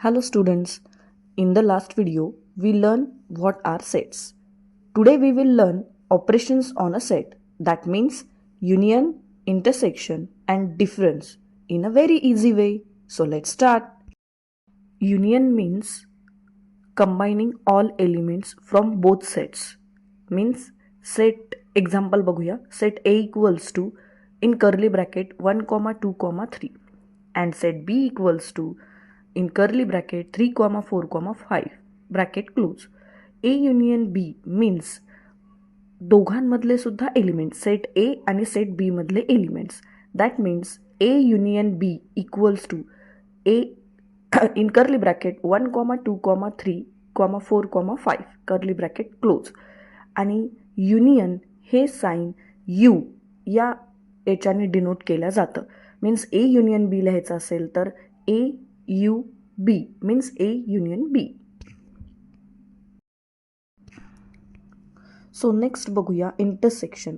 Hello students, in the last video we learned what are sets. Today we will learn operations on a set, that means union, intersection and difference in a very easy way. So let's start. Union means combining all elements from both sets. Means set example बघूया. Set A equals to in curly bracket 1, 2, 3 and set B equals to in curly bracket 3, 4, 5 bracket close. A union B means दोघांमधले सुद्धा elements set ए आणि set B मधले elements. That means A union B equals to A in curly bracket 1, 2, 3, 4, 5 curly bracket close. आणि union हे sign U या याच्याने denote केलं जातं. Means A union बी लिहायचं असेल तर A U B means A union B. So next बघूया intersection.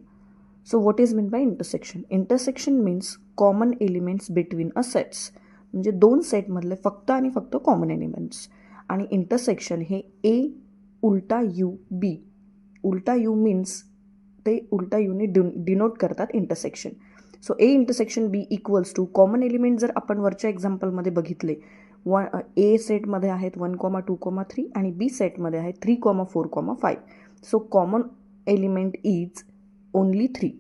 So what is meant by intersection? Intersection means common elements between a sets. म्हणजे दोन सेटमधले फक्त आणि फक्त कॉमन एलिमेंट्स. आणि इंटरसेक्शन हे ए उलटा यू बी. उलटा यू मीन्स ते उलटा यूने डिनोट करतात intersection. So A intersection B equals to common element जर आपण वरच्या एक्झाम्पलमध्ये बघितले ए सेटमध्ये आहेत 1, 2, 3 आणि बी सेटमध्ये आहेत 3, 4, 5. So common element is only 3.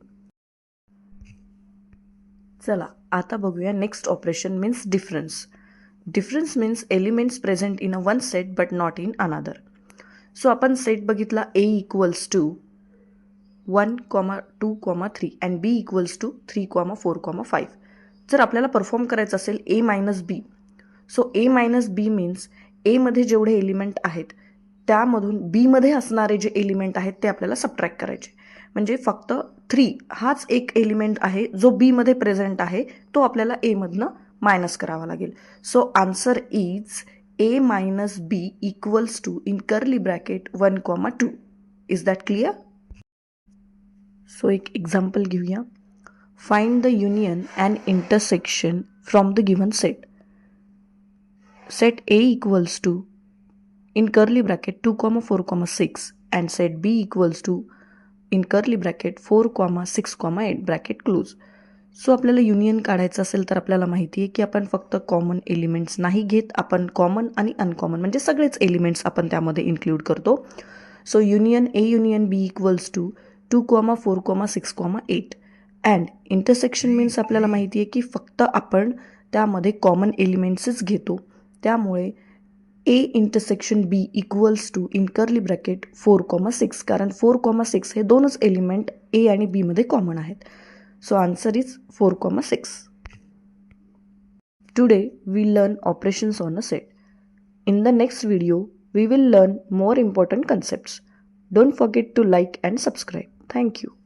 चला आता बघूया next operation means difference. Difference means elements present in a one set but not in another. So आपण सेट बघितला A equals to 1, 2, 3 and B equals to 3, 4, 5. जर आपल्याला परफॉर्म करायचं असेल A minus B, so A minus B means एमध्ये जेवढे element आहेत त्यामधून बीमध्ये असणारे जे एलिमेंट आहेत ते आपल्याला सबट्रॅक्ट करायचे. म्हणजे फक्त 3 हाच एक एलिमेंट आहे जो बीमध्ये प्रेझेंट आहे, तो आपल्याला एमधनं मायनस करावा लागेल. So answer is A minus B equals to in curly bracket 1, 2. Is that clear? So एक एक्झाम्पल घेऊया. Find the union and intersection from the given set. Set A equals to in curly bracket 2, 4, 6 and set B equals to in curly bracket 4, 6, 8 bracket close. So आपल्याला union काढायचं असेल तर आपल्याला माहिती आहे की आपण फक्त कॉमन एलिमेंट्स नाही घेत, आपण कॉमन आणि अनकॉमन म्हणजे सगळेच एलिमेंट्स आपण त्यामध्ये इन्क्लूड करतो. So union A union B equals to 2, 4, 6, 8 and intersection means आपल्याला माहिती आहे की फक्त आपण त्यामध्ये कॉमन एलिमेंट्सच घेतो. त्यामुळे A intersection B equals to in curly bracket 4, 6 कारण 4, 6 हे दोनच एलिमेंट ए आणि बीमध्ये कॉमन आहेत. So answer is 4, 6. Today we learn operations on a set. In the next video we will learn more important concepts. Don't forget to like and subscribe. Thank you.